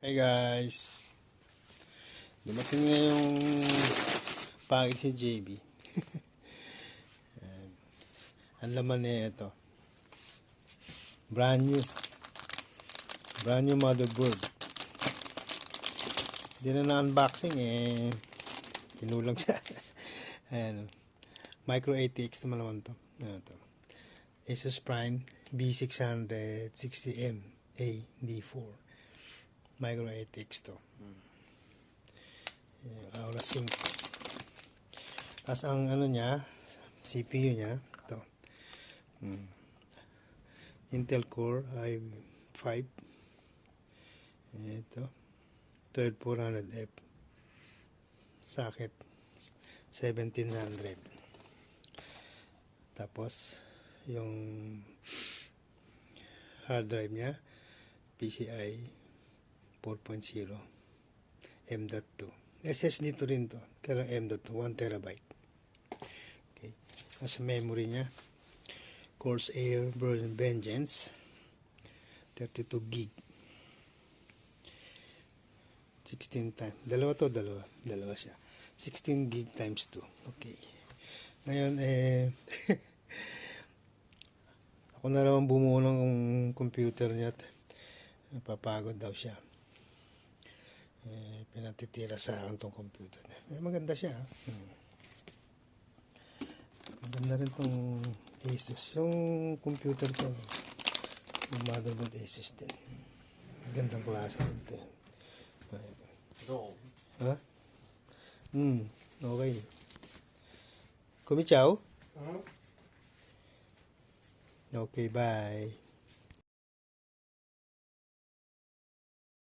Hey guys, dumating na yung package si JB. Ang laman niya ito, brand new motherboard. Hindi na unboxing kinulang siya. Ayan, micro ATX naman naman to. Ito, Asus Prime B660M AD4 micro ATX to. Aura 5. Tapos ang ano niya, CPU niya, ito. Intel Core i5. Ito. 12400F. Socket 1700. Tapos yung hard drive niya, PCI 4.0 M.2. SSD to rin to. Kailang M.2, 1 terabyte. Okay. Sa memory niya, Corsair Vengeance 32 gig. 16 times. Dalawa siya. 16 gig times 2. Okay. Ngayon, ako na naman bumuo ng computer niya at napapagod daw siya. Pinatitira sa akin tong computer niya. Maganda siya. Maganda rin tong Asus. Yung computer ko, yung motherboard Asus din. Magandang klase ito. Ha? Okay. Kumichaw? Okay, bye.